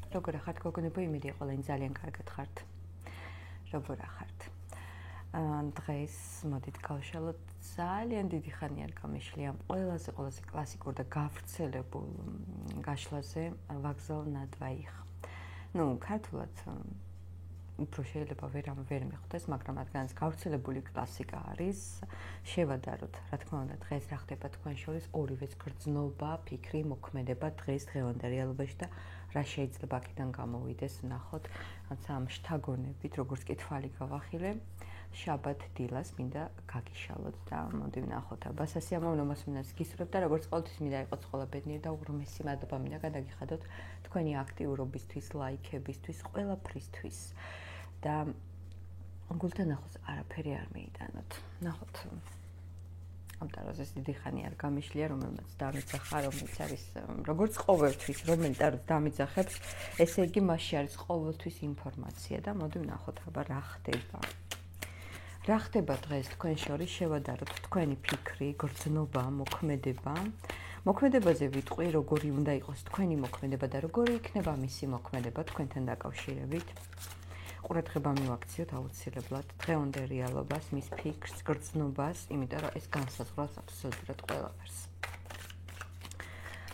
როგორ ახართ გოგონებო, იმედი ყველანი ძალიან კარგად ხართ. როგორ ახართ? დღეს მოდით გავშალოთ ძალიან დიდი ხანი არ გამიშლი ამ ყველაზე კლასიკურ და გავრცელებულ გაშლაზე ვაგზალ ნადვაიხ. ქართულად უფრო შეიძლება ვერ მიხვდეს, მაგრამ რადგანაც გავრცელებული კლასიკა არის, შევადაროთ. რა თქმა უნდა, დღეს რა ხდება თქვენ შორის ორივეც გრძნობა, ფიქრი, მოქმედება დღევანდელ რეალობაში და რა შეიძლება აქედან გამოვიდეს, ნახოთ, ამ შთაგონებით, როგორც კი თვალი გავახილე, შაბათ დილას მინდა გაგიშალოთ და მოდი ვნახოთ აბას სასიამოვნო მოსმენას გისურვებ და როგორც ყოველთვის მინდა იყოს ყველა ბედნიერი და უღრმესი მადლობა მინდა გადაგიხადოთ თქვენი აქტიურობისთვის, ლაიქებისთვის, ყველაფრისთვის. და გულთან ახლოს არაფერი არ მიიტანოთ. ნახოთ. ამ ტაროზე დიდი ხანი არ გამიშლია, რომელმაც დამიძახა, რომელიც არის როგორც ყოველთვის, რომელიც ტაროც დამიძახებს, ესე იგი მასში არის ყოველთვის ინფორმაცია და მოდი ვნახოთ აბა რა ხდება. რა ხდება დღეს თქვენ შორის შევადაროთ თქვენი ფიქრი, გრძნობა, მოქმედება. მოქმედებაზე ვიტყვი, როგორი უნდა იყოს თქვენი მოქმედება და როგორი იქნება მისი მოქმედება თქვენთან დაკავშირებით. ყურადღება მივაქციოთ აუცილებლად დღევანდელ რეალობას, მის ფიქრს, გრძნობას, იმიტომ რომ ეს განსაზღვრავს აბსოლუტურად ყველაფერს.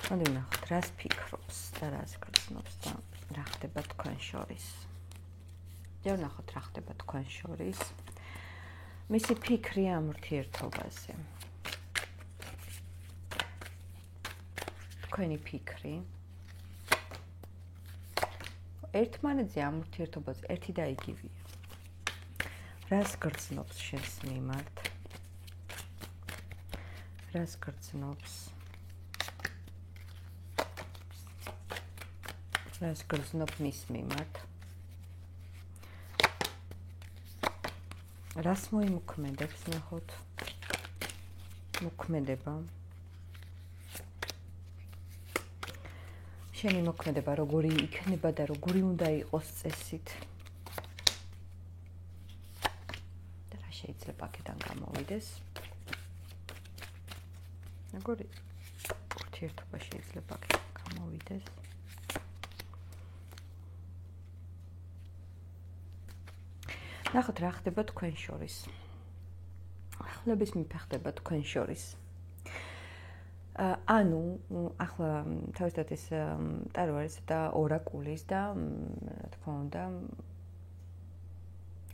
მოდი ვნახოთ, რას ფიქრობს და რას გრძნობს და რა ხდება თქვენ შორის. ვნახოთ, რა ხდება თქვენ შორის. მისი ფიქრი ამ ურთიერთობაზე. თქვენი ფიქრი ერთმანეთზე ამ ურთიერთობაზე ერთი და იგივეა. რას გრძნობს შენს მიმართ? რას გრძნობს? რას გრძნობ მის მიმართ? რას მოიმოქმედებს, ნახოთ? მოქმედება. შენი მოქმედება როგორი იქნება და როგორი უნდა იყოს წესით? და რა შეიძლება აქედან გამოვიდეს? როგორი ურთიერთობა შეიძლება აქედან გამოვიდეს? ნახოთ, რა ხდება თქვენ შორის. ახლების მიფეხდება თქვენ შორის. ანუ, ახლა თავისთავად ეს ტარო არის და ორაკულის და რა თქმა უნდა,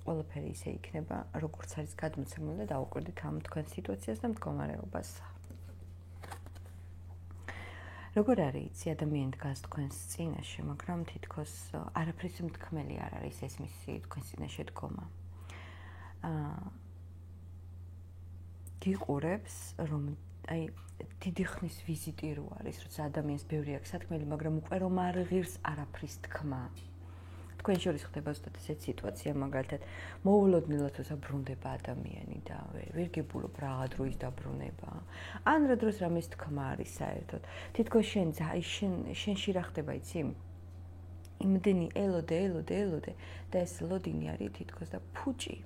ყველაფერი ისე იქნება, როგორც არის გადმოცემული და დავუკვირდით ამ თქვენ სიტუაციას და მდგომარეობას. როგორ არის იცი, ადამიანი დგას თქვენს წინაშე, მაგრამ თითქოს არაფრის მთქმელი არ არის ეს მისი თქვენს წინაშე დგომა. გიყურებს, რომ აი დიდი ხნის ვიზიტი რო არის, როცა ადამიანს ბევრი აქვს სათქმელი, მაგრამ უკვე რომ არ ღირს არაფრის თქმა. თქვენ შორის ხდება ზუსტად ესეთი სიტუაცია, მაგალითად, მოულოდნელად დაბრუნდება ადამიანი და ვერ გებულობ რაღა დროის დაბრუნება. ან რა დროს რამეს თქმა არის საერთოდ. თითქოს შენში რა ხდება, იცი? იმდენი ელოდე და ეს ლოდინი არის თითქოს და ფუჭი.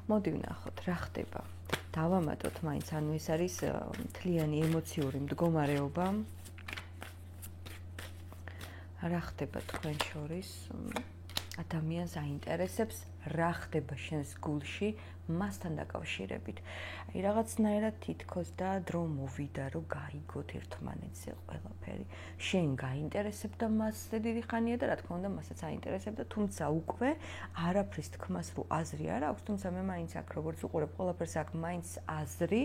მოდი ვნახოთ, რა ხდება. დავამატოთ მაინც, ანუ ეს არის მთლიანი ემოციური მდგომარეობა. რა ხდება თქვენ შორის? ადამიანს აინტერესებს, რა ხდება შენს გულში მასთან დაკავშირებით. აი რაღაცნაირად თითქოს და დრო მოვიდა, რომ გაიგოთ ერთმანეთზე ყველაფერი. შენ გაინტერესებდა მასზე დიდი ხანია და რა თქმა უნდა მასაც აინტერესებდა, თუმცა უკვე არაფრის თქმას რო აზრი არ აქვს, თუმცა მე მაინც აქ როგორც უყურებ ყველაფერს აქ მაინც აზრი,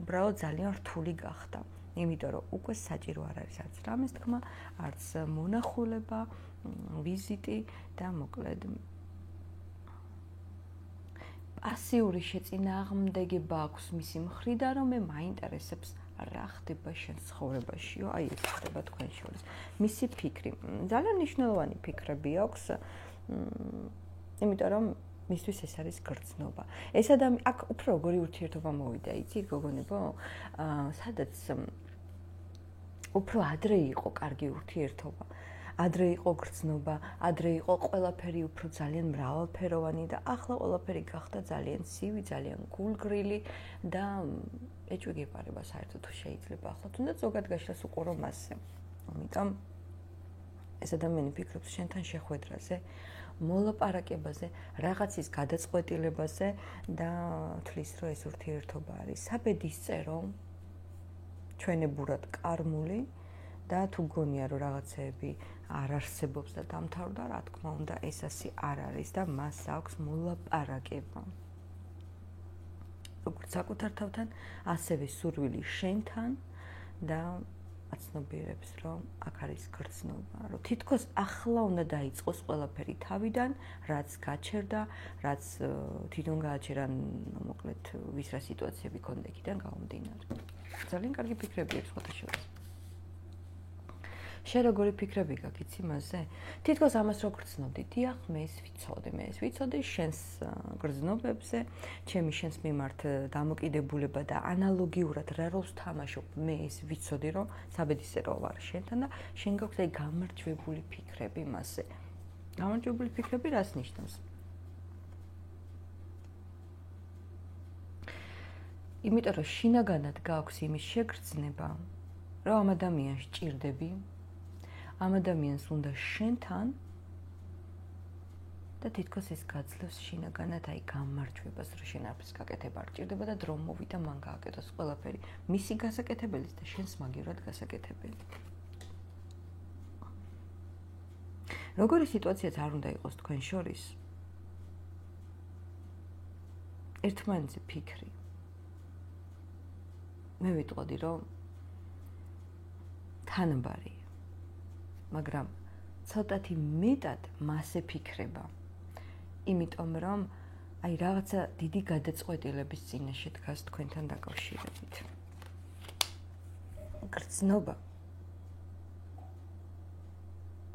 უბრალოდ ძალიან რთული გახდა. იმიტომ რომ უკვე საჭირო არ არის არც რამეს თქმა, არც მონახულება, ვიზიტი და მოკლედ პასიური შეწინააღმდეგება აქვს მისი მხრიდან, რომ მე მაინტერესებს რა ხდება შენ ცხოვრებაშიო, აი ეს ხდება თქვენ შორის. მისი ფიქრი, ძალიან მნიშვნელოვანი ფიქრები აქვს, იმიტომ რომ მისთვის ეს არის გრძნობა. ეს აქ უფრო როგორი ურთიერთობა მოვიდა, იცი, გოგონებო? სადაც უფრო ადრე იყო კარგი ურთიერთობა. ადრე იყო გრძნობა, ადრე იყო ყველაფერი უფრო ძალიან მრავალფეროვანი და ახლა ყველაფერი გახდა ძალიან ცივი, ძალიან გულგრილი და ეჭვი გეპარება საერთოდ თუ შეიძლება ახლა თუნდაც ზოგად გაშლას უყურო მასზე. ამიტომ ეს ადამიანი ფიქრობს შენთან შეხვედრაზე, მოლაპარაკებაზე, რაღაცის გადაწყვეტილებაზე და თვლის, რომ ეს ურთიერთობა არის საბედისწერო, ჩვენებურად კარმული და თუ გონია, რომ რაღაცეები არ არსებობს და დამთავრდა, რა თქმა უნდა, ეს ასე არ არის და მას აქვს მოლაპარაკება. როგორც საკუთარ თავთან, ასევე სურვილი შენთან და აცნობიერებს, რომ აქ არის გრძნობა, რომ თითქოს ახლა უნდა დაიწყოს ყველაფერი თავიდან, რაც გაჩერდა, რაც თვითონ გააჩერა, მოკლედ, ვის რა სიტუაციები ქონდა იქიდან გამომდინარე. ძალიან კარგი ფიქრები აქვს სხვათა შორის. შენ როგორი ფიქრები გაქვს იცი მასზე? თითქოს ამას რო გრძნობდი, დიახ, მე ეს ვიცოდი შენს გრძნობებზე, ჩემი შენს მიმართ დამოკიდებულება და ანალოგიურად რა როლს თამაშობ, მე ეს ვიცოდი, რომ საბედისწერო ვარ შენთან და შენ გაქვს აი გამარჯვებული ფიქრები მასზე. გამარჯვებული ფიქრები რას ნიშნავს? იმიტომ რომ შინაგანად გაქვს იმის შეგრძნება, რომ ამ ადამიანს ჭირდები, ამ ადამიანს უნდა შენთან და თითქოს ეს გაძლევს შინაგანად აი გამარჯვებას, რომ შენ არაფერს გაკეთება არ ჭირდება და დრო მოვიდა მან გააკეთოს ყველაფერი მისი გასაკეთებელიც და შენს მაგივრად გასაკეთებელი. როგორი სიტუაციაც არ უნდა იყოს თქვენ შორის, ერთმანეთზე ფიქრი. მე ვიტყოდი, რომ თანაბარია. მაგრამ ცოტათი მეტად მასე ფიქრება. იმიტომ რომ აი რაღაცა დიდი გადაწყვეტილების წინაშე დგას თქვენთან დაკავშირებით. გრძნობა.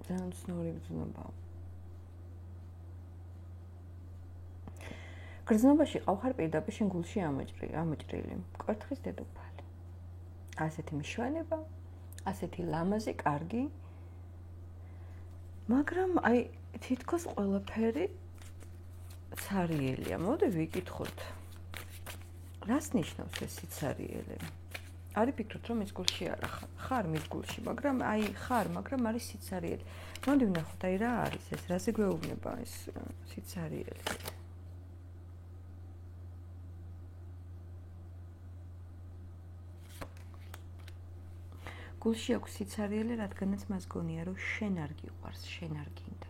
ძალიან ცნური გრძნობა. გრძნობაში ყავ ხარ პირდაპირ შენ გულში ამოჭრილი. კვერთხის დედოფალი. ასეთი მშვენება, ასეთი ლამაზი, კარგი. მაგრამ აი თითქოს ყველაფერი ცარიელია. მოდი ვიკითხოთ. რას ნიშნავს ეს სიცარიელე? არის ფიქრობთ, რომ ის გულში არა ხარ მის გულში, მაგრამ აი ხარ, მაგრამ არის სიცარიელე. მოდი ვნახოთ, აი რა არის ეს? რაზე გვეუბნება ეს სიცარიელე? გულში აქვს სიცარიელე, რადგანაც მას გონია, რომ შენ არ გიყვარს, შენ არ გინდა.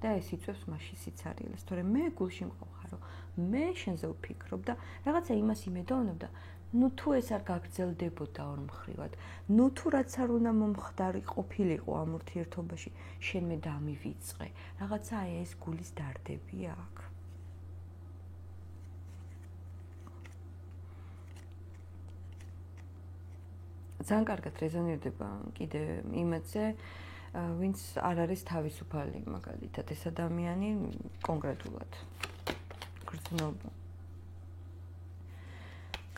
და ეს იწვევს მასში სიცარიელეს, თორემ მე გულში მყავხარო, მე შენზე ვფიქრობ და რაღაცა იმას იმედოვნებ და ნუ თუ ეს არ გაგრძელდებოდა ორ მხრივად, ნუ თუ რაც არ უნდა მომხდარი ყოფილიყო ამ ურთიერთობაში, შენ მე დამივიწყე. რაღაცა აი ეს გულის დარდები აქვს. ძალიან კარგად რეზონირდება კიდე იმედზე, ვინც არ არის თავისუფალი, მაგალითად, ეს ადამიანი კონკრეტულად გრძნობა.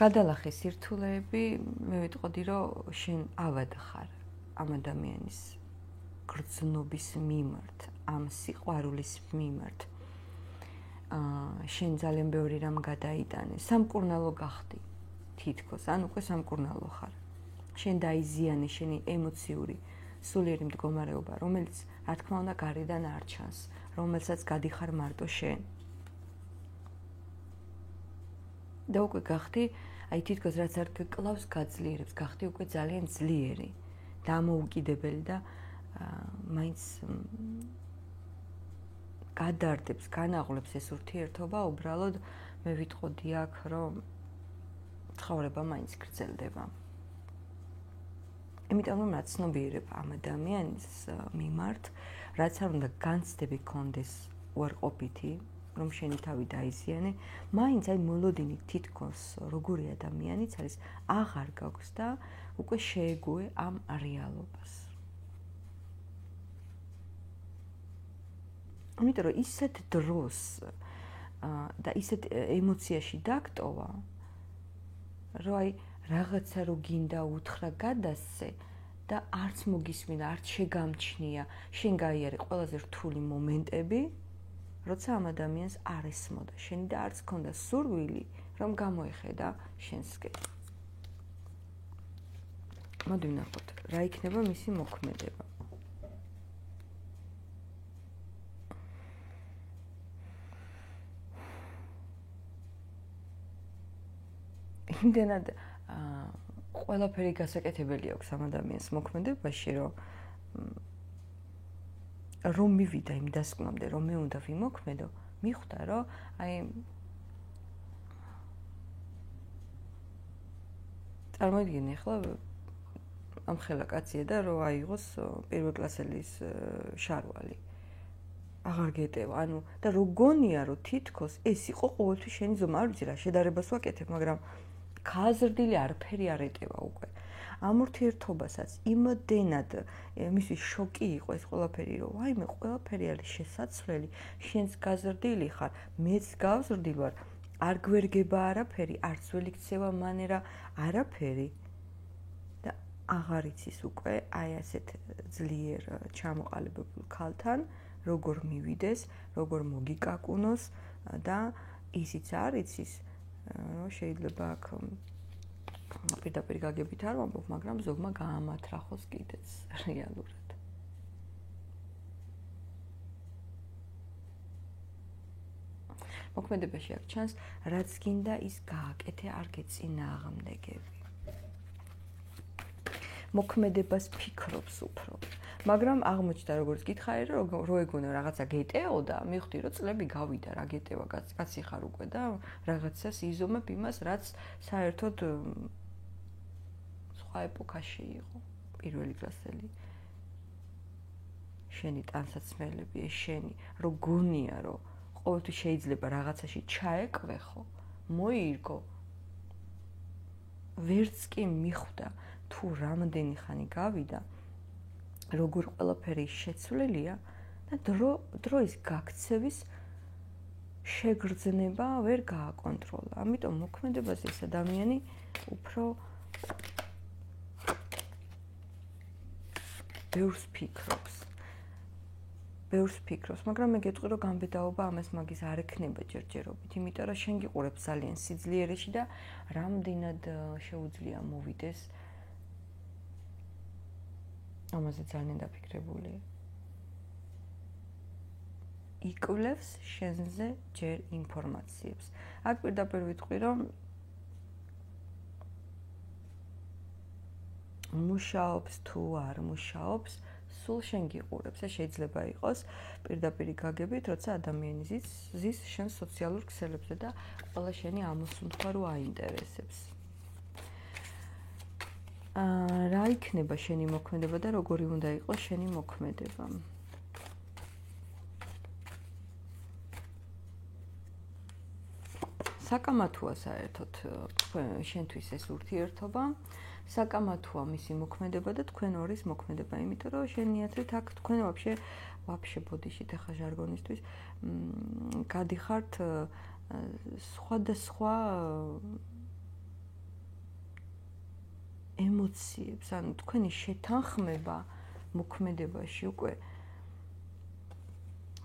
გადალახე სირთულეები, მე ვიტყოდი, რომ შენ ავად ხარ ამ ადამიანის გრძნობის მიმართ, ამ სიყვარულის მიმართ. შენ ძალიან ბევრი რამ გადაიტანე, სამკურნალო გახდი თითქოს, ან უკვე სამკურნალო ხარ. შენ დაიზიანე შენი ემოციური სულიერი მდგომარეობა, რომელიც რა თქმა უნდა გარედან არ ჩანს, რომელსაც გადიხარ მარტო შენ. და უკვე გახდი, აი თითქოს რაც არ გკლავს, გაძლიერებს, გახდი უკვე ძალიან ძლიერი, დამოუკიდებელი და მაინც გადარდებს, განაღლებს ეს ურთიერთობა, უბრალოდ მე ვიტყოდი აქ, რომ ცხოვრება მაინც გრძელდება. იმიტომ რომ რაც ცნობიერებ ამ ადამიანის მიმართ, რაც არ უნდა განცდები გქონდეს უარყოფითი, რომ შენი თავი დაიზიანე, მაინც აი მოლოდინი თითქოს როგორი ადამიანიც არის, აღარ გაქვს და უკვე შეეგუე ამ რეალობას. იმიტომ რომ ისეთ დროს და ისეთ ემოციაში დაგტოვა, რომ აი რაღაცა რო გინდა უთხრა გადასცე და არც მოგისმინა, არც შეგამჩნია, შენ გაიარე ყველაზე რთული მომენტები, როცა ამ ადამიანს არ ესმოდა შენი და არც ქონდა სურვილი, რომ გამოეხედა შენსკენ. მოდი ვნახოთ, რა იქნება მისი მოქმედება. იმდენად ყველაფერი გასაკეთებელი აქვს ამ ადამიანს მოქმედებაში, რომ მივიდა იმ დასკვნამდე, რომ მე უნდა ვიმოქმედო, მიხვდა, რომ აი წარმოიდგინე ახლა ამ ხელა კაცია და რომ აიღოს პირველკლასელის შარვალი. აღარ გეტევა, ანუ და როგონია რომ თითქოს ეს იყო ყოველთვის შენი ზომა, არ ვიცი რა შედარებას ვაკეთებ, მაგრამ გაზრდილი არაფერი არ ეტევა უკვე. ამ ურთიერთობასაც იმდენად მისთვის შოკი იყო ეს ყველაფერი, რომ ვაიმე, ყველაფერი არის შესაძლებელი, შენს გაზრდილი ხარ, მეც გავზრდილ ვარ, არ გვერგება არაფერი, არც ველი ქცევა მანერა არაფერი. და აღარ იცის უკვე აი ასეთ ძლიერ ჩამოყალიბებულ ქალთან როგორ მივიდეს, როგორ მოგიკაკუნოს და ისიც არ იცის, რომ შეიძლება აქ პირდაპირ გაგებით არ ვამბობ, მაგრამ ზოგმა გაამათრახოს კიდეც რეალურად. მოქმედებაში აქ ჩანს, რაც გინდა ის გააკეთე, არ გეწინააღმდეგები. მოქმედებას ფიქრობს უფრო. მაგრამ აღმოჩნდა როგორც გითხარი, რომ ეგონა რაღაცა გეტეოდა, მივხვდი რომ წლები გავიდა, რა გეტევა, კაცი ხარ უკვე და რაღაცას იზომებ იმას, რაც საერთოდ სხვა ეპოქაში იყო. პირველი კლასელი. შენი ტანსაცმელები, ეს შენი, რომ გონია, რომ ყოველთვის შეიძლება რაღაცაში ჩაეკვეხო, მოირგო. ვერც კი მიხვდა თუ რამდენი ხანი გავიდა, როგორ ყველაფერი შეცვლილია და დროის გაქცევის შეგრძნება ვერ გააკონტროლა. ამიტომ მოქმედებაზე ეს ადამიანი უფრო ბევრს ფიქრობს, მაგრამ მე გეტყვი, რომ გამბედაობა ამას მაგის არ ექნება ჯერჯერობით, იმიტომ რომ შენ გიყურებს ძალიან სიძლიერეში და რამდენად შეუძლია მოვიდეს ამაზე ძალიან დაფიქრებული. იკვლევს შენზე ჯერ ინფორმაციებს. აქ პირდაპირ ვიტყვი, რომ მუშაობს თუ არ მუშაობს, სულ შენ გიყურებს. ეს შეიძლება იყოს პირდაპირი გაგებით, როცა ადამიანი ზის შენ სოციალურ ქსელებზე და ყველა შენი ამოსუნთქვა რო აინტერესებს. რა იქნება შენი მოქმედება და როგორი უნდა იყოს შენი მოქმედება? საკამათოა საერთოდ შენთვის ეს ურთიერთობა, საკამათოა მისი მოქმედება და თქვენ ორის მოქმედება, იმიტომ რომ შენი აზრით აქ თქვენ ვაფშე ბოდიშით ახლა ჟარგონისთვის გადიხართ სხვადასხვა ემოციებს, ანუ თქვენი შეთანხმება მოქმედებაში უკვე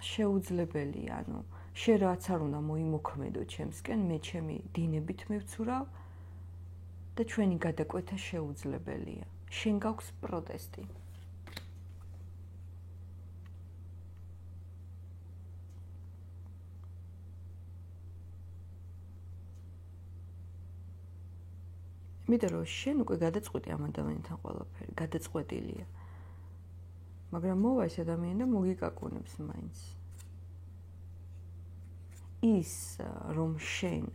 შეუძლებელია, ანუ შენ რაც არ უნდა მოიმოქმედო ჩემსკენ, მე ჩემი დინებით მივცურავ და ჩვენი გადაკვეთა შეუძლებელია. შენ გაქვს პროტესტი. იმიტომ რომ შენ უკვე გადაწყვეტი ამ ადამიანთან ყველაფერი, გადაწყვეტილია. მაგრამ მოვა ეს ადამიანი და მოგიკაკუნებს მაინც. ის რომ შენ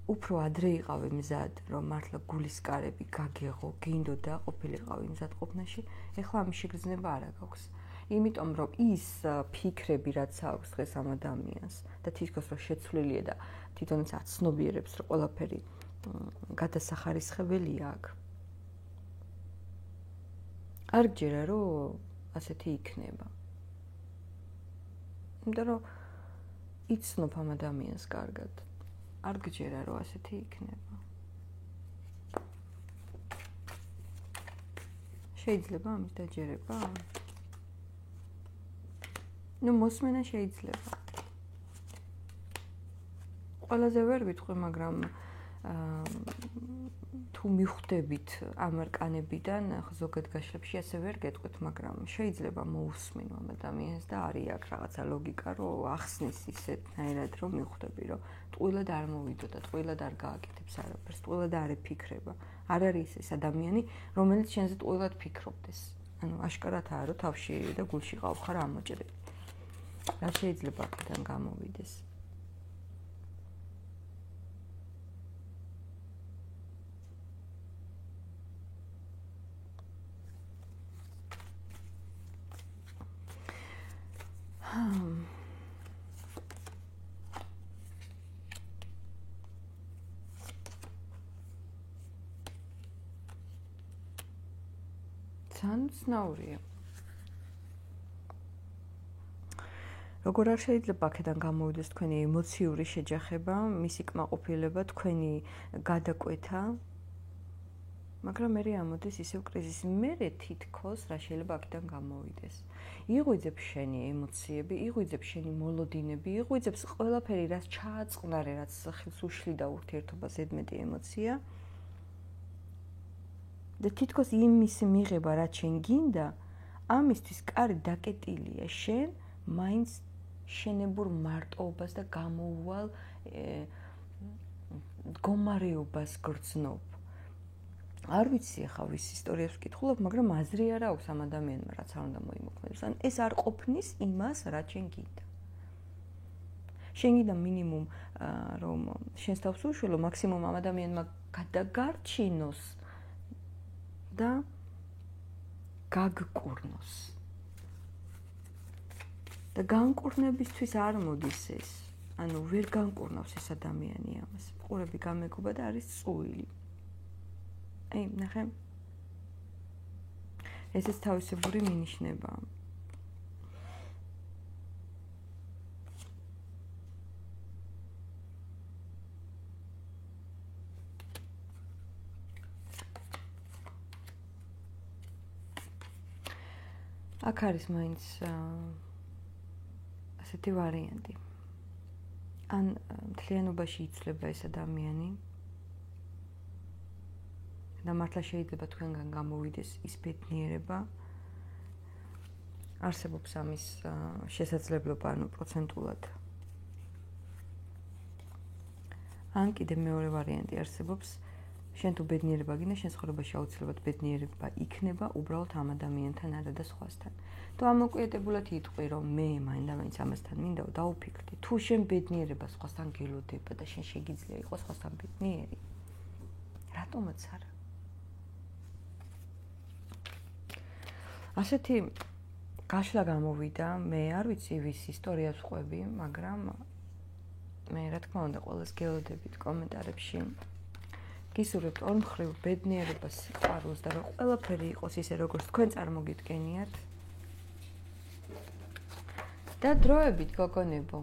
უფრო ადრე იყავი მზად, რომ მართლა გულისკარები გაგეღო, გინდოდა ყოფილიყავი მზად ყოფნაში, ეხლა ამის შეგრძნება არ აქვს. იმიტომ რომ ის ფიქრები რაც აქვს დღეს ამ ადამიანს და თითქოს რომ შეცვლილია და თვითონაც აცნობიერებს რომ ყველაფერი გადასახარისხებელია აქ. არ გჯერა რომ ასეთი იქნება. იმიტომ რომ იცნობ ამ ადამიანს კარგად. არ გჯერა რომ ასეთი იქნება. შეიძლება ამის დაჯერება? ნუ მოსმენა შეიძლება. ყველაზე ვერ ვიტყვი, მაგრამ თუ მიხვდებით ამერკანებიდან ზოგად გაშლებში ასე ვერ გეტყვით, მაგრამ შეიძლება მოусმინო ამ ადამიანს და არის აქ რაღაცა ლოგიკა, რომ ახსნის ისეთნაირად, რომ მიხვდები, რომ ტყუილად არ მოვიდო და ტყუილად არ გააკეთებს არაფერს, ტყუილად არ ეფიქრება. არ არის ეს ადამიანი, რომელიც შენზე ტყუილად ფიქრობდეს. ანუ აშკარათაა, რომ თავში და გულში ყავხარ ამოჭრები. რა შეიძლება აქედან გამოვიდეს? ცნაურია. როგორ არ შეიძლება აქედან გამოვიდეს თქვენი ემოციური შეჯახება, მისი კმაყოფილება, თქვენი გადაკვეთა, მაგრამ მე ამოდის ისევ კრიზისი. მე თითქოს რა შეიძლება აქედან გამოვიდეს. იღვიძებს შენი ემოციები, იღვიძებს შენი მოლოდინები, იღვიძებს ყველაფერი, რაც ჩააწყნარე, რაც ხელს უშლიდა ურთიერთობას ზედმეტი ემოცია. და თითქოს იმის მიღება, რაც შენ გინდა, ამისთვის კარი დაკეტილია შენ, მაინც შენებურ მარტოობას და გამოუვალ მდგომარეობას გრძნობ. არ ვიცი ახლა ვის ისტორიას ვკითხულობ, მაგრამ აზრი არ აქვს ამ ადამიანმა, რაც არ უნდა მოიმოქმედოს. ან ეს არ ყოფნის იმას, რაც შენ გინდა. შენ გინდა მინიმუმ რომ შენს თავს უშველო, მაქსიმუმ ამ ადამიანმა გადაგარჩინოს და გაგკურნოს. და განკურნებისთვის არ მოდის ეს. ანუ ვერ განკურნავს ეს ადამიანი ამას. ყურები გამეგובה და არის წუილი. აი, ნახე. ესეც თავისებური მინიშნებაა. აქ არის მაინც ასეთი ვარიანტი. ან მთლიანობაში იცვლება ეს ადამიანი და მართლა შეიძლება თქვენგან გამოვიდეს ის ბედნიერება. არსებობს ამის შესაძლებლობა, ანუ პროცენტულად. ან კიდე მეორე ვარიანტი არსებობს, შენ თუ ბედნიერება გინდა, შენ ცხოვრებაში აუცილებლად ბედნიერება იქნება უბრალოდ ამ ადამიანთან არა და სხვასთან. თუ ამოკვიეტებულად იტყვი, რომ მე მაინდა-მაინც ამასთან მინდა დაუფიქრდი, თუ შენ ბედნიერება სხვასთან გელოდება და შენ შეგიძლია იყოს სხვასთან ბედნიერი, რატომაც არა? ასეთი გაშლა გამოვიდა, მე არ ვიცი ვის ისტორიას ვყვები, მაგრამ მე რა თქმა უნდა ყველას გელოდებით კომენტარებში. გისურვებთ ორ მხრივ ბედნიერებას, სიყვარულს და რომ ყველაფერი იყოს ისე, როგორც თქვენ წარმოგიდგენიათ. და დროებით, გოგონებო.